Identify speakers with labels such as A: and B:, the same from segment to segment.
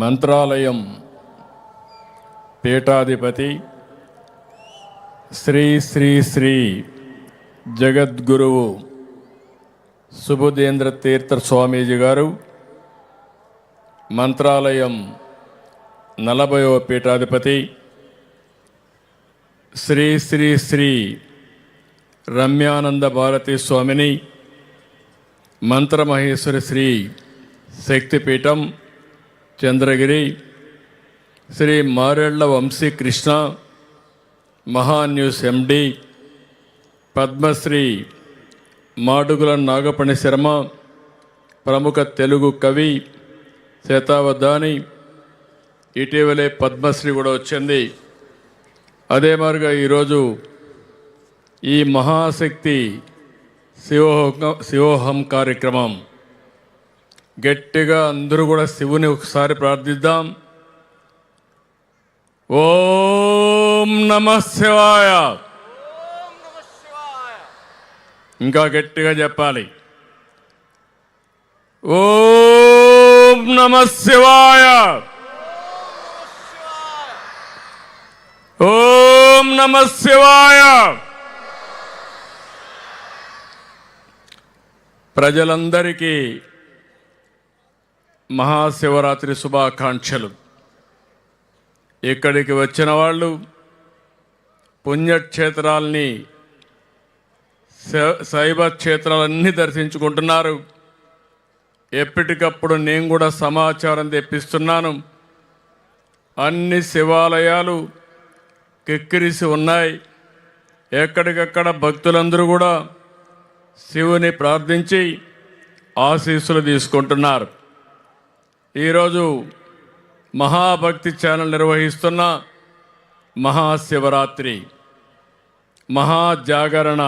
A: మంత్రాలయం పీఠాధిపతి శ్రీ శ్రీ శ్రీ జగద్గురువు సుబుధేంద్ర తీర్థ స్వామీజీ గారు మంత్రాలయం 40వ పీఠాధిపతి శ్రీ శ్రీ శ్రీ రమ్యానంద భారతి స్వామిని మంత్రమహేశ్వరి శ్రీ శక్తిపీఠం చంద్రగిరి శ్రీ మారెళ్ల వంశీ కృష్ణ మహాన్యూస్ ఎండి పద్మశ్రీ మాడుగుల నాగపణి శర్మ ప్రముఖ తెలుగు కవి శతావధాని ఇటీవలే పద్మశ్రీ కూడా వచ్చింది. అదే మాదిరిగా ఈరోజు ఈ మహాశక్తి శివోహం కార్యక్రమం గట్టిగా అందరూ కూడా శివుని ఒకసారి ప్రార్థిద్దాం. ఓం నమః శివాయ. ఇంకా గట్టిగా చెప్పాలి. ఓం నమః శివాయ. ఓం నమః శివాయ. ప్రజలందరికీ మహాశివరాత్రి శుభాకాంక్షలు. ఇక్కడికి వచ్చిన వాళ్ళు పుణ్యక్షేత్రాల్ని శైవ క్షేత్రాలన్నీ దర్శించుకుంటున్నారు. ఎప్పటికప్పుడు నేను కూడా సమాచారం తెప్పిస్తున్నాను. అన్ని శివాలయాలు కిక్కిరిసి ఉన్నాయి. ఎక్కడికక్కడ భక్తులందరూ కూడా శివుని ప్రార్థించి ఆశీస్సులు తీసుకుంటున్నారు. ఈరోజు మహాభక్తి ఛానల్ నిర్వహిస్తున్న మహాశివరాత్రి మహాజాగరణ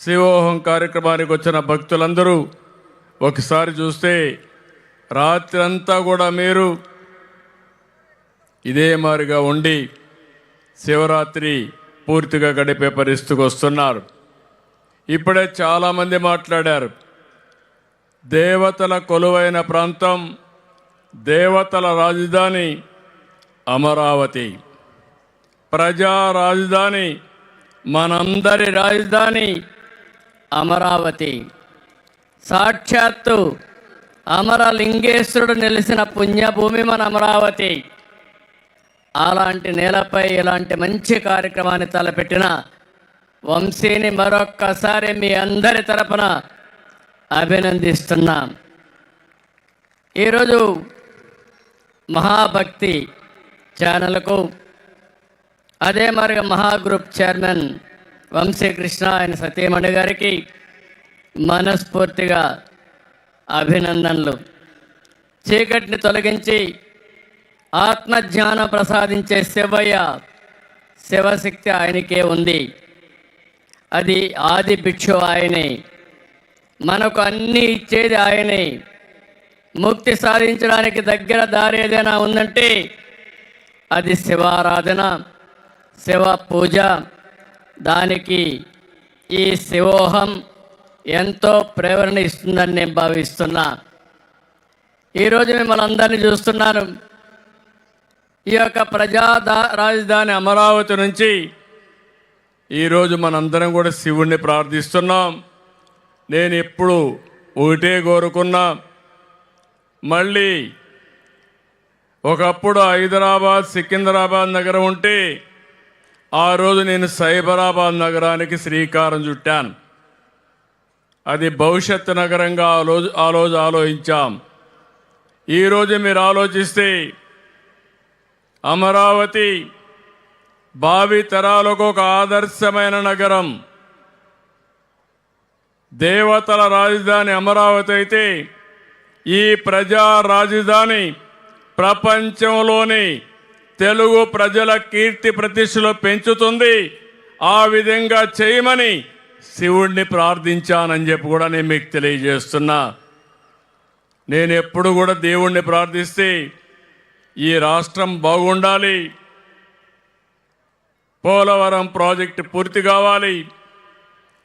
A: శివోహం కార్యక్రమానికి వచ్చిన భక్తులందరూ ఒకసారి చూస్తే రాత్రి అంతా కూడా మీరు ఇదే మాదిరిగా ఉండి శివరాత్రి పూర్తిగా గడిపే పరిస్థితికి వస్తున్నారు. ఇప్పుడే చాలామంది మాట్లాడారు. దేవతల కొలువైన ప్రాంతం, దేవతల రాజధాని అమరావతి, ప్రజా రాజధాని,
B: మనందరి రాజధాని అమరావతి. సాక్షాత్తు అమరలింగేశ్వరుడు నిలిచిన పుణ్యభూమి మన అమరావతి. అలాంటి నేలపై ఇలాంటి మంచి కార్యక్రమాన్ని తలపెట్టిన వంశీని మరొక్కసారి మీ అందరి తరపున అభినందిస్తున్నాం. ఈరోజు మహాభక్తి ఛానల్కు అదే మరిగా మహాగ్రూప్ చైర్మన్ వంశీకృష్ణ ఆయన సతీమణి గారికి మనస్ఫూర్తిగా అభినందనలు. చీకటిని తొలగించి ఆత్మజ్ఞానం ప్రసాదించే శివయ్య, శివశక్తి ఆయనకే ఉంది. అది ఆది భిక్షు ఆయనే. మనకు అన్నీ ఇచ్చేది ఆయనే. ముక్తి సాధించడానికి దగ్గర దారి ఏదైనా ఉందంటే అది శివారాధన, శివ పూజ. దానికి ఈ శివోహం ఎంతో ప్రేరణ ఇస్తుందని నేను భావిస్తున్నా. ఈరోజు మిమ్మల్ని అందరినీ చూస్తున్నాను. ఈ యొక్క ప్రజా రాజధాని అమరావతి నుంచి ఈరోజు మనందరం కూడా శివుణ్ణి ప్రార్థిస్తున్నాం. నేను ఎప్పుడు ఒకటే కోరుకున్నా, మళ్ళీ ఒకప్పుడు హైదరాబాద్ సికింద్రాబాద్ నగరం ఉంటే ఆ రోజు నేను సైబరాబాద్ నగరానికి శ్రీకారం చుట్టాను. అది భవిష్యత్తు నగరంగా ఆ రోజు ఆలోచించాం. ఈరోజు మీరు ఆలోచిస్తే అమరావతి భావి తరాలకు ఒక ఆదర్శమైన నగరం. దేవతల రాజధాని అమరావతి అయితే ఈ ప్రజా రాజధాని ప్రపంచంలోని తెలుగు ప్రజల కీర్తి ప్రతిష్టలు పెంచుతుంది. ఆ విధంగా చేయమని శివుణ్ణి ప్రార్థించానని చెప్పి కూడా నేను మీకు తెలియజేస్తున్నా. నేను ఎప్పుడు కూడా దేవుణ్ణి ప్రార్థిస్తే ఈ రాష్ట్రం బాగుండాలి, పోలవరం ప్రాజెక్టు పూర్తి కావాలి,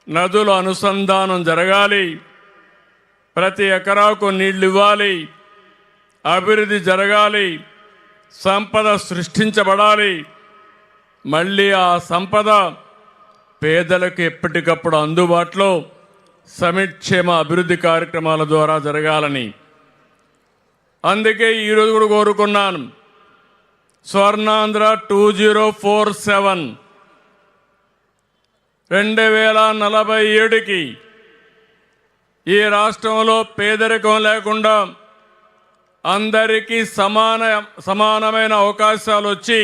B: నదుల అనుసంధానం జరగాలి, ప్రతి ఎకరాకు నీళ్లు ఇవ్వాలి, అభివృద్ధి జరగాలి, సంపద సృష్టించబడాలి. మళ్ళీ ఆ సంపద పేదలకు ఎప్పటికప్పుడు అందుబాటులో సమిక్షేమ అభివృద్ధి కార్యక్రమాల ద్వారా జరగాలని. అందుకే ఈరోజు కూడా కోరుకున్నాను, స్వర్ణాంధ్ర 2047 2047కి ఈ రాష్ట్రంలో పేదరికం లేకుండా అందరికీ సమానమైన అవకాశాలు వచ్చి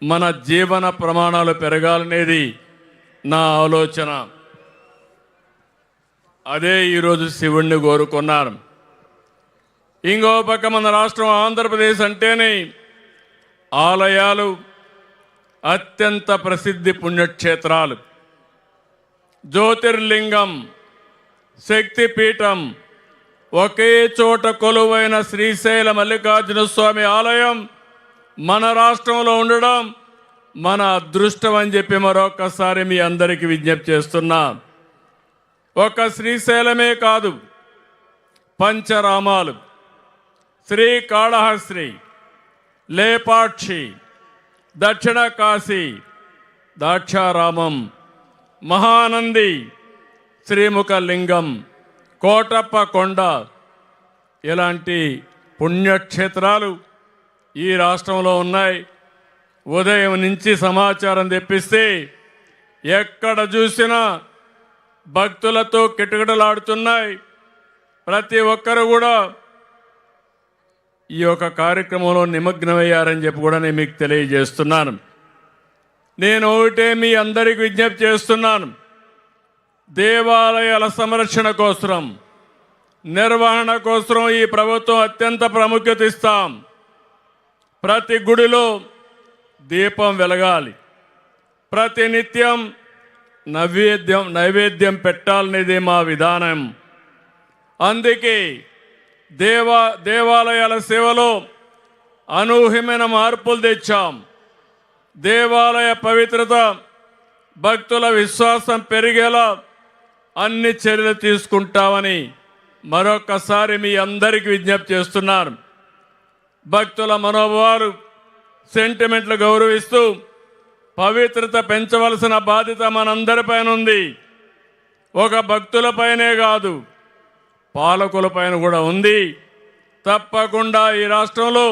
B: మన జీవన ప్రమాణాలు పెరగాలనేది నా ఆలోచన. అదే ఈరోజు శివుణ్ణి కోరుకున్నాను. ఇంకో పక్క మన రాష్ట్రం ఆంధ్రప్రదేశ్ అంటేనే ఆలయాలు, అత్యంత ప్రసిద్ధి పుణ్యక్షేత్రాలు, జ్యోతిర్లింగం, శక్తిపీఠం, ఒకే చోట కొలువైన శ్రీశైల మల్లికార్జున స్వామి ఆలయం మన రాష్ట్రంలో ఉండడం మన అదృష్టం అని చెప్పి మరొకసారి మీ అందరికీ విజ్ఞప్తి చేస్తున్నా. ఒక శ్రీశైలమే కాదు, పంచరామాలు, శ్రీకాళహస్తి, లేపాక్షి, దక్షిణ కాశీ, దాక్షారామం, మహానంది, శ్రీముఖలింగం, కోటప్ప కొండ ఇలాంటి పుణ్యక్షేత్రాలు ఈ రాష్ట్రంలో ఉన్నాయి. ఉదయం నుంచి సమాచారం తెప్పిస్తే ఎక్కడ చూసినా భక్తులతో కిటకిటలాడుతున్నాయి. ప్రతి ఒక్కరు కూడా ఈ యొక్క కార్యక్రమంలో నిమగ్నమయ్యారని చెప్పి కూడా నేను మీకు తెలియజేస్తున్నాను. నేను ఒకటే మీ అందరికీ విజ్ఞప్తి చేస్తున్నాను, దేవాలయాల సంరక్షణ కోసం, నిర్వహణ కోసం ఈ ప్రభుత్వం అత్యంత ప్రాముఖ్యత ఇస్తాం. ప్రతి గుడిలో దీపం వెలగాలి, ప్రతి నిత్యం నైవేద్యం పెట్టాలనేది మా విధానం. అందుకే దేవాలయాల సేవలో అనూహ్యమైన మార్పులు తెచ్చాం. దేవాలయ పవిత్రత, భక్తుల విశ్వాసం పెరిగేలా అన్ని చర్యలు తీసుకుంటామని మరొకసారి మీ అందరికీ విజ్ఞప్తి చేస్తున్నాను. భక్తుల మనోభావాలు, సెంటిమెంట్లు గౌరవిస్తూ పవిత్రత పెంచవలసిన బాధ్యత మనందరిపైన ఉంది. ఒక భక్తులపైనే కాదు, పాలకులపైన కూడా ఉంది. తప్పకుండా ఈ రాష్ట్రంలో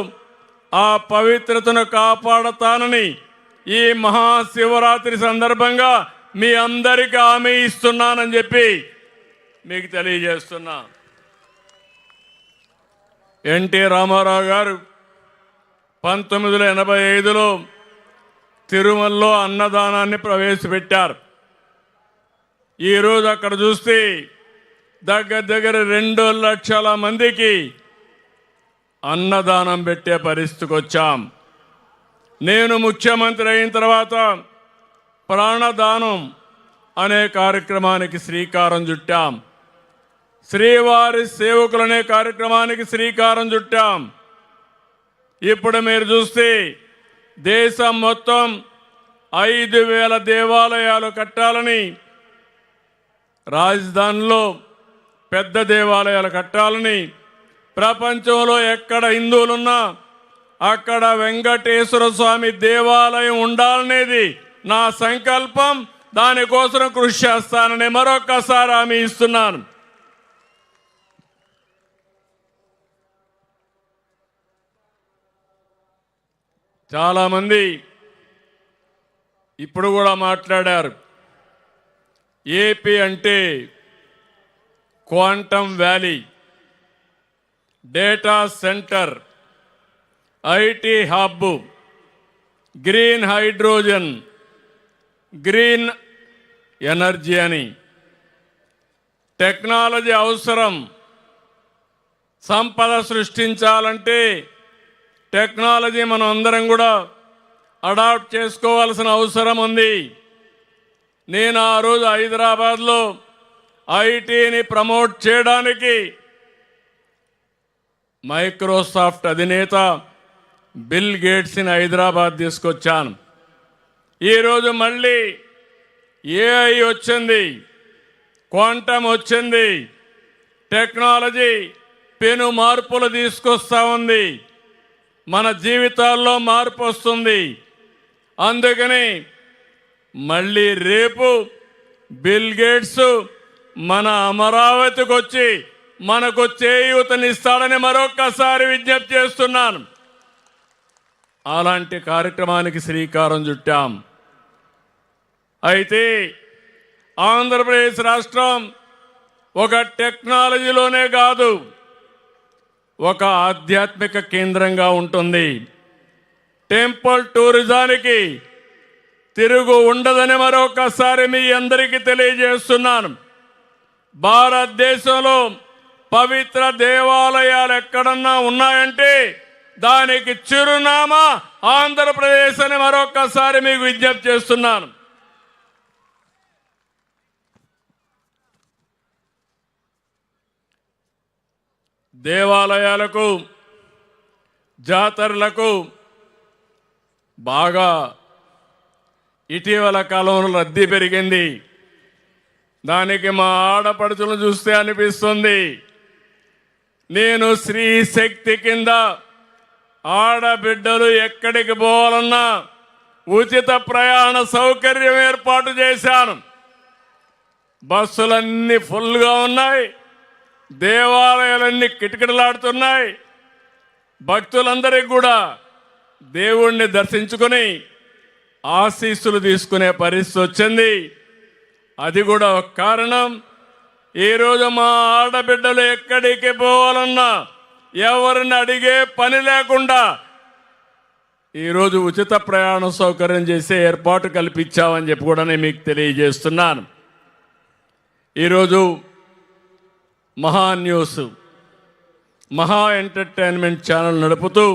B: ఆ పవిత్రతను కాపాడతానని ఈ మహాశివరాత్రి సందర్భంగా మీ అందరికీ హామీ ఇస్తున్నానని చెప్పి మీకు తెలియజేస్తున్నా. ఎన్టీ రామారావు గారు 1985లో తిరుమలలో అన్నదానాన్ని ప్రవేశపెట్టారు. ఈరోజు అక్కడ చూస్తే దగ్గర 2 లక్షల మందికి అన్నదానం పెట్టే పరిస్థితికి వచ్చాం. నేను ముఖ్యమంత్రి అయిన తర్వాత ప్రాణదానం అనే కార్యక్రమానికి శ్రీకారం చుట్టాం. శ్రీవారి సేవకులనే కార్యక్రమానికి శ్రీకారం చుట్టాం. ఇప్పుడు మీరు చూస్తే దేశం మొత్తం 5,000 దేవాలయాలు కట్టాలని, రాజధానిలో పెద్ద దేవాలయాలు కట్టాలని, ప్రపంచంలో ఎక్కడ హిందువులున్నా అక్కడ వెంకటేశ్వర స్వామి దేవాలయం ఉండాలనేది నా సంకల్పం. దానికోసం కృషి చేస్తానని మరొక్కసారి హామీ ఇస్తున్నాను. చాలామంది ఇప్పుడు కూడా మాట్లాడారు, ఏపీ అంటే quantum valley, data centre, IT hub, green hydrogen, green energy అని. టెక్నాలజీ అవసరం. సంపద సృష్టించాలంటే టెక్నాలజీ మనం అందరం కూడా అడాప్ట్ చేసుకోవాల్సిన అవసరం ఉంది. నేను ఆ రోజు హైదరాబాద్లో ఐటీని ప్రమోట్ చేయడానికి మైక్రోసాఫ్ట్ అధినేత బిల్ గేట్స్ని హైదరాబాద్ తీసుకొచ్చాను. ఈరోజు మళ్ళీ ఏఐ వచ్చింది, క్వాంటమ్ వచ్చింది, టెక్నాలజీ పెను మార్పులు తీసుకొస్తా ఉంది. మన జీవితాల్లో మార్పు వస్తుంది. అందుకని మళ్ళీ రేపు బిల్ గేట్స్ మన అమరావతికి వచ్చి మనకు చేయూతనిస్తాడని మరొక్కసారి విజ్ఞప్తి చేస్తున్నాను. అలాంటి కార్యక్రమానికి శ్రీకారం చుట్టాం. అయితే ఆంధ్రప్రదేశ్ రాష్ట్రం ఒక టెక్నాలజీలోనే కాదు, ఒక ఆధ్యాత్మిక కేంద్రంగా ఉంటుంది. టెంపుల్ టూరిజానికి తిరుగు ఉండదని మరొకసారి మీ అందరికీ తెలియజేస్తున్నాను. భారతదేశంలో పవిత్ర దేవాలయాలు ఎక్కడన్నా ఉన్నాయంటే దానికి చిరునామా ఆంధ్రప్రదేశ్ అని మరొకసారి మీకు విజ్ఞప్తి చేస్తున్నాను. దేవాలయాలకు, జాతరలకు బాగా ఇటీవల కాలంలో రద్దీ పెరిగింది. దానికి మా ఆడపడుచులను చూస్తే అనిపిస్తుంది, నేను స్త్రీ శక్తి కింద ఆడబిడ్డలు ఎక్కడికి పోవాలన్నా ఉచిత ప్రయాణ సౌకర్యం ఏర్పాటు చేశాను. బస్సులన్నీ ఫుల్గా ఉన్నాయి, దేవాలయాలన్నీ కిటకిటలాడుతున్నాయి. భక్తులందరికీ కూడా దేవుణ్ణి దర్శించుకుని ఆశీస్సులు తీసుకునే పరిస్థితి వచ్చింది. అది కూడా ఒక కారణం. ఈరోజు మా ఆడబిడ్డలు ఎక్కడికి పోవాలన్నా ఎవరిని అడిగే పని లేకుండా ఈరోజు ఉచిత ప్రయాణ సౌకర్యం చేసే ఏర్పాటు కల్పించామని చెప్పి కూడా నేను మీకు తెలియజేస్తున్నాను. ఈరోజు మహా న్యూస్, మహా ఎంటర్టైన్మెంట్ ఛానల్ నడుపుతూ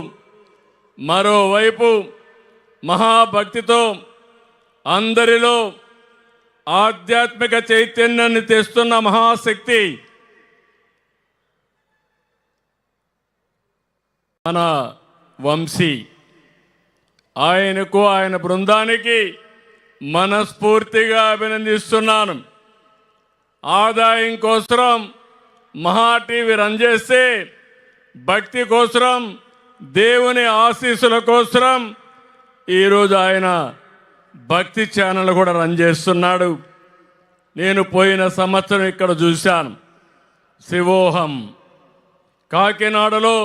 B: మరోవైపు మహాభక్తితో అందరిలో ఆధ్యాత్మిక చైతన్యాన్ని తెస్తున్న మహాశక్తి మన వంశీ. ఆయనకు, ఆయన బృందానికి మనస్ఫూర్తిగా అభినందిస్తున్నాను. ఆదాయం కోసం మహా టీవీ రన్ చేస్తే భక్తి కోసం, దేవుని ఆశీస్సుల కోసం ఈరోజు ఆయన భక్తి ఛానల్ కూడా రన్ చేస్తున్నాడు. నేను పోయిన సంవత్సరం ఇక్కడ చూశాను. శివోహం కాకినాడలో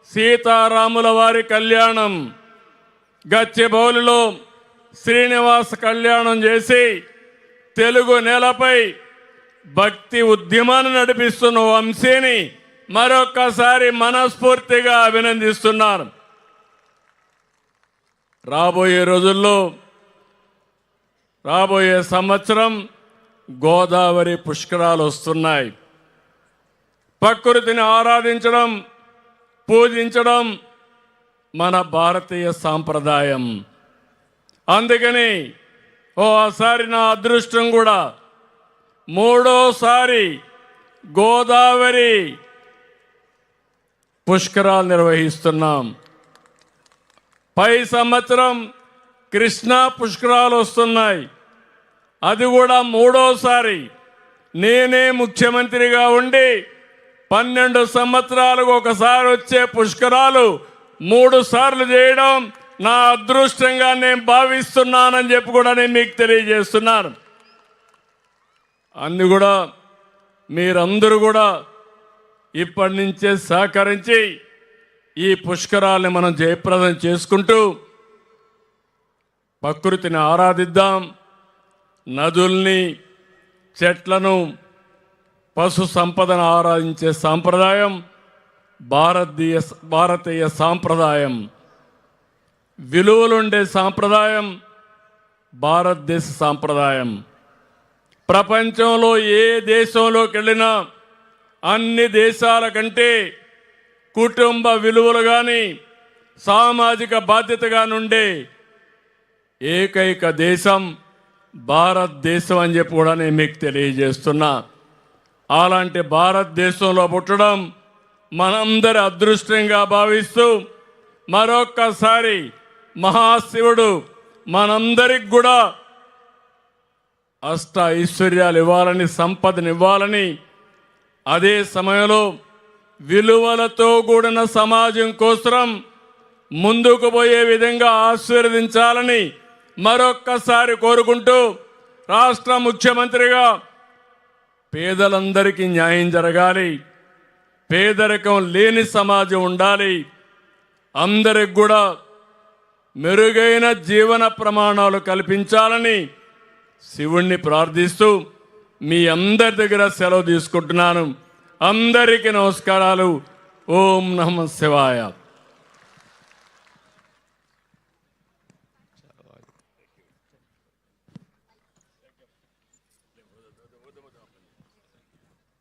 B: సీతారాముల వారి కళ్యాణం, గచ్చిబౌలిలో శ్రీనివాస కళ్యాణం చేసి తెలుగు నేలపై భక్తి ఉద్యమాన్ని నడిపిస్తున్న వంశీని మరొక్కసారి మనస్ఫూర్తిగా అభినందిస్తున్నాను. రాబోయే రోజుల్లో, రాబోయే సంవత్సరం గోదావరి పుష్కరాలు వస్తున్నాయి. ప్రకృతిని ఆరాధించడం, పూజించడం మన భారతీయ సాంప్రదాయం. అందుకని ఓసారి నా అదృష్టం కూడా మూడోసారి గోదావరి పుష్కరాలు నిర్వహిస్తున్నాం. పై సంవత్సరం కృష్ణా పుష్కరాలు వస్తున్నాయి. అది కూడా మూడోసారి. నేనే ముఖ్యమంత్రిగా ఉండి 12 సంవత్సరాలకు ఒకసారి వచ్చే పుష్కరాలు 3 సార్లు చేయడం నా అదృష్టంగా నేను భావిస్తున్నానని చెప్పి కూడా నేను మీకు తెలియజేస్తున్నాను. అన్ని కూడా మీరందరూ కూడా ఇప్పటి నుంచే సహకరించి ఈ పుష్కరాల్ని మనం జయప్రదం చేసుకుంటూ ప్రకృతిని ఆరాధిద్దాం. నదుల్ని, చెట్లను, పశు సంపదను ఆరాధించే సాంప్రదాయం భారతీయ సాంప్రదాయం. విలువలుండే సాంప్రదాయం భారతదేశ సాంప్రదాయం. ప్రపంచంలో ఏ దేశంలోకి వెళ్ళినా అన్ని దేశాల కంటే కుటుంబ విలువలు కానీ, సామాజిక బాధ్యతగా నుండే ఏకైక దేశం భారతదేశం అని చెప్పి కూడా నేను మీకు తెలియజేస్తున్నా. అలాంటి భారతదేశంలో పుట్టడం మనందరి అదృష్టంగా భావిస్తూ మరొక్కసారి మహాశివుడు మనందరికి కూడా అష్ట ఐశ్వర్యాలు ఇవ్వాలని, సంపదను ఇవ్వాలని, అదే సమయంలో విలువలతో కూడిన సమాజం కోసం ముందుకు పోయే విధంగా ఆశీర్వదించాలని మరొక్కసారి కోరుకుంటూ రాష్ట్ర ముఖ్యమంత్రిగా పేదలందరికీ న్యాయం జరగాలి, పేదరికం లేని సమాజం ఉండాలి, అందరికి కూడా మెరుగైన జీవన ప్రమాణాలు కల్పించాలని శివుణ్ణి ప్రార్థిస్తూ మీ అందరి దగ్గర సెలవు తీసుకుంటున్నాను. అందరికీ నమస్కారాలు. ఓం నమః శివాయ.